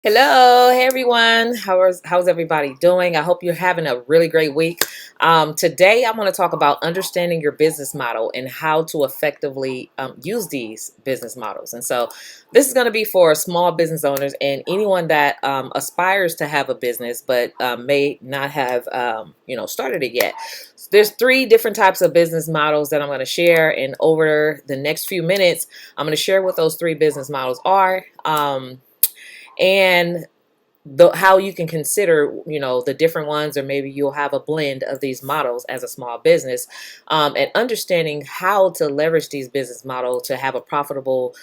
Hello, hey everyone. How's everybody doing? I hope you're having a really great week. Today, I'm going to talk about understanding your business model and how to effectively use these business models. And so, this is going to be for small business owners and anyone that aspires to have a business but may not have started it yet. There's three different types of business models that I'm going to share, and over the next few minutes, I'm going to share what those three business models are. And how you can consider, the different ones, or maybe you'll have a blend of these models as a small business, and understanding how to leverage these business models to have a profitable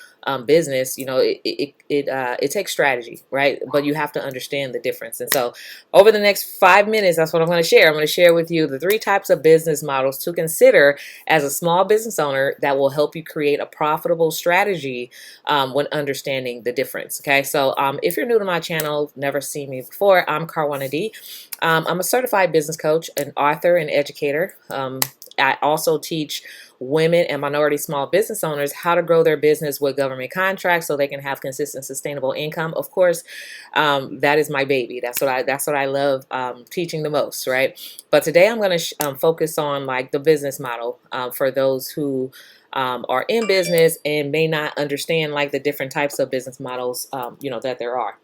business. It takes strategy, right? But you have to understand the difference. And so over the next 5 minutes, that's what I'm going to share. I'm going to share with you the three types of business models to consider as a small business owner that will help you create a profitable strategy when understanding the difference. Okay, so if you're new to my channel, never seen me before, I'm Karwanna D. I'm a certified business coach, an author, and educator. I also teach women and minority small business owners how to grow their business with government contracts so they can have consistent, sustainable income. Of course, that is my baby. That's what I love teaching the most, right? But today I'm going to focus on like the business model for those who are in business and may not understand like the different types of business models that there are.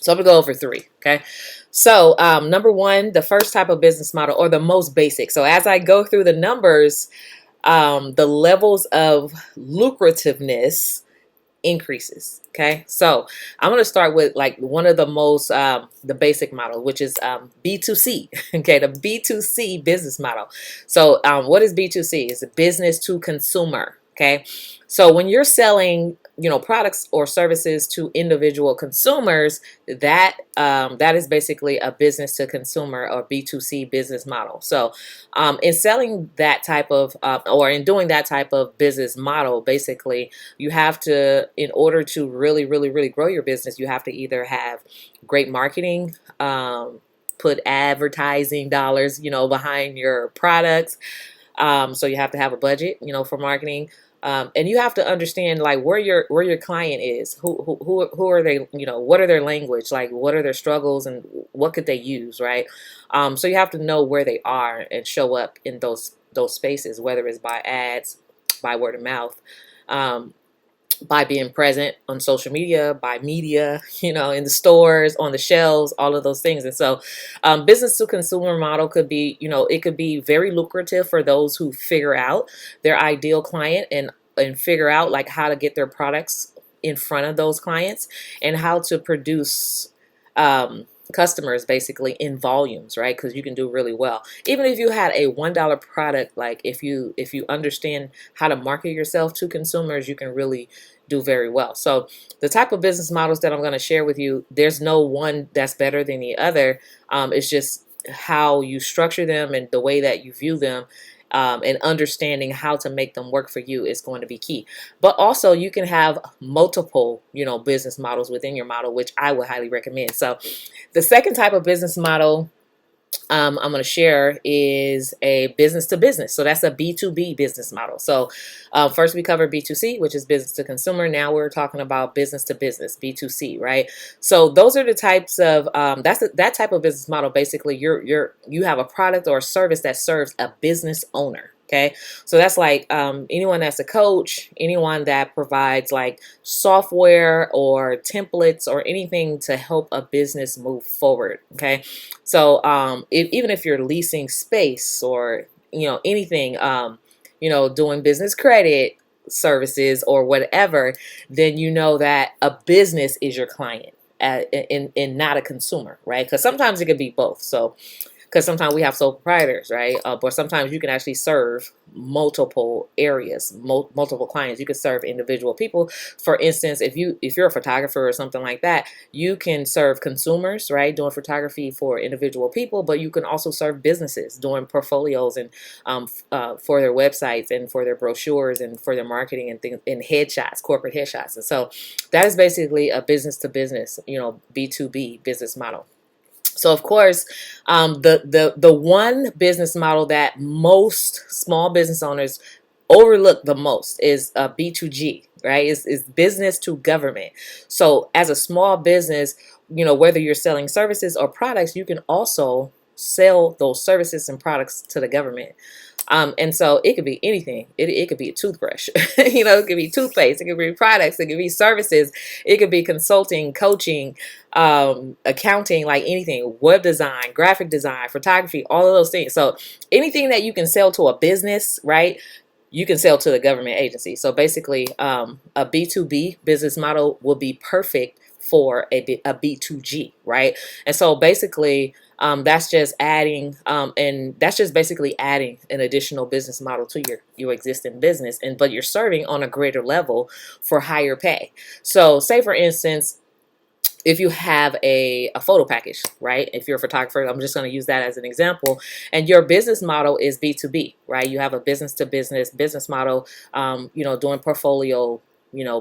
So I'm gonna go over three. Okay, so number one, the first type of business model, or the most basic. So as I go through the numbers, the levels of lucrativeness increases. Okay, so I'm going to start with like one of the most the basic model, which is B2C. Okay, the B2C business model. So what is B2C? It's a business to consumer. Okay, so when you're selling products or services to individual consumers, that is basically a business to consumer or B2C business model. So in selling that type of or in doing that type of business model, basically you have to, in order to really, really, really grow your business, you have to either have great marketing, put advertising dollars, behind your products. So you have to have a budget, for marketing. And you have to understand like where your client is, who are they, what are their language, like what are their struggles and what could they use, right? So you have to know where they are and show up in those spaces, whether it's by ads, by word of mouth, by being present on social media, by media, in the stores, on the shelves, all of those things. And so business to consumer model could be, it could be very lucrative for those who figure out their ideal client and figure out like how to get their products in front of those clients and how to produce customers basically in volumes, right? Because you can do really well even if you had a $1 product. Like if you understand how to market yourself to consumers, you can really do very well. So the type of business models that I'm going to share with you, there's no one that's better than the other. It's just how you structure them and the way that you view them, and understanding how to make them work for you is going to be key. But also you can have multiple, business models within your model, which I would highly recommend. So the second type of business model I'm going to share is a business to business. So that's a B2B business model. So first we covered B2C, which is business to consumer. Now we're talking about business to business, B2C, right? So those are the types of that type of business model. Basically, you have a product or a service that serves a business owner. Okay, so that's like anyone that's a coach, anyone that provides like software or templates or anything to help a business move forward. Okay, so even if you're leasing space or anything, doing business credit services or whatever, then you know that a business is your client, and not a consumer, right? Because sometimes it could be both. So because sometimes we have sole proprietors, right? But sometimes you can actually serve multiple areas, multiple clients. You can serve individual people. For instance, if you're a photographer or something like that, you can serve consumers, right, doing photography for individual people. But you can also serve businesses doing portfolios and for their websites and for their brochures and for their marketing and things, and headshots, corporate headshots. And so that is basically a business to business, B2B business model. So of course, the one business model that most small business owners overlook the most is B2G. right? It's business to government. So as a small business, whether you're selling services or products, you can also sell those services and products to the government. And so it could be anything. It could be a toothbrush, it could be toothpaste, it could be products, it could be services, it could be consulting, coaching, accounting, like anything, web design, graphic design, photography, all of those things. So anything that you can sell to a business, right? You can sell to the government agency. So basically, a B2B business model will be perfect for a B2G, right? And so basically, that's just adding, and that's just basically adding an additional business model to your existing business, but you're serving on a greater level for higher pay. So say for instance, if you have a photo package, right? If you're a photographer, I'm just going to use that as an example, and your business model is B2B, right? You have a business to business model, doing portfolio,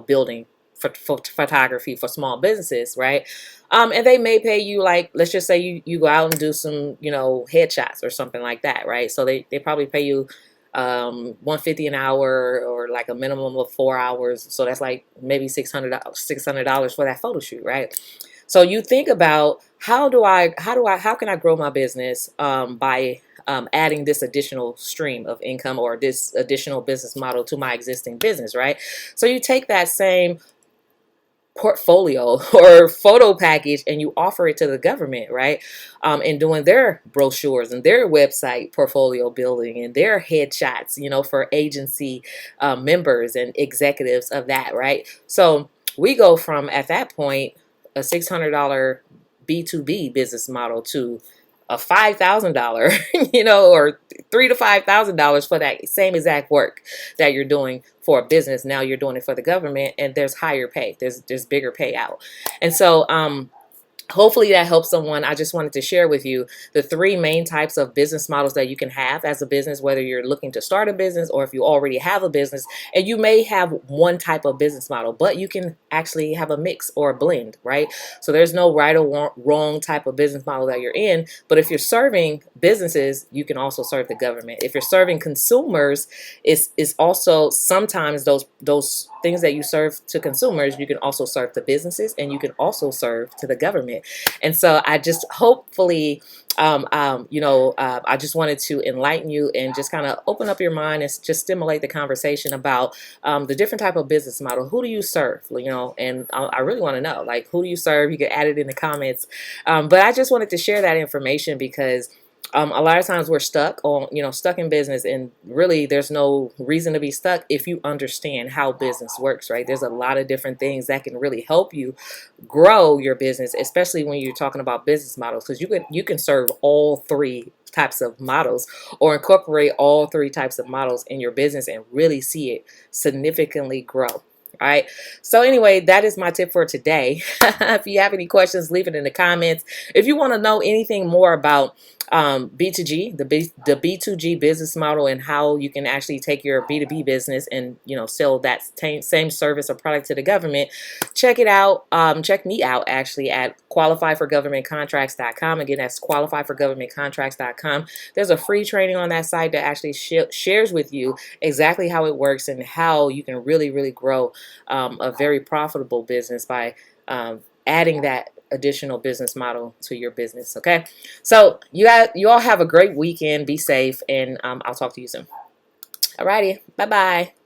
building for photography for small businesses, right? And they may pay you, like, let's just say you go out and do some, headshots or something like that, right? So they probably pay you 150 an hour, or like a minimum of 4 hours. So that's like maybe $600 for that photo shoot, right? So you think about how can I grow my business by adding this additional stream of income or this additional business model to my existing business, right? So you take that same portfolio or photo package and you offer it to the government, right? And doing their brochures and their website portfolio building and their headshots, for agency members and executives of that, right? So we go from, at that point, a $600 B2B business model to a $5,000, or $3,000 to $5,000 for that same exact work that you're doing for a business. Now you're doing it for the government, and there's higher pay. There's bigger payout, and so hopefully that helps someone. I just wanted to share with you the three main types of business models that you can have as a business, whether you're looking to start a business or if you already have a business. And you may have one type of business model, but you can actually have a mix or a blend, right? So there's no right or wrong type of business model that you're in. But if you're serving businesses, you can also serve the government. If you're serving consumers, it's also sometimes those things that you serve to consumers, you can also serve to businesses, and you can also serve to the government. And so I just hopefully, I just wanted to enlighten you and just kind of open up your mind and just stimulate the conversation about the different type of business model. Who do you serve? And I really want to know, like, who do you serve? You can add it in the comments. But I just wanted to share that information because a lot of times we're stuck in business, and really there's no reason to be stuck if you understand how business works, right? There's a lot of different things that can really help you grow your business, especially when you're talking about business models, because you can serve all three types of models or incorporate all three types of models in your business and really see it significantly grow. All right. So anyway, that is my tip for today. If you have any questions, leave it in the comments. If you want to know anything more about B2G, the B2G business model, and how you can actually take your B2B business and sell that same service or product to the government, check it out. Check me out actually at qualifyforgovernmentcontracts.com. Again, that's qualifyforgovernmentcontracts.com. There's a free training on that site that actually shares with you exactly how it works and how you can really grow a very profitable business by adding that additional business model to your business. Okay, so you all have a great weekend. Be safe, and I'll talk to you soon. Alrighty, bye bye.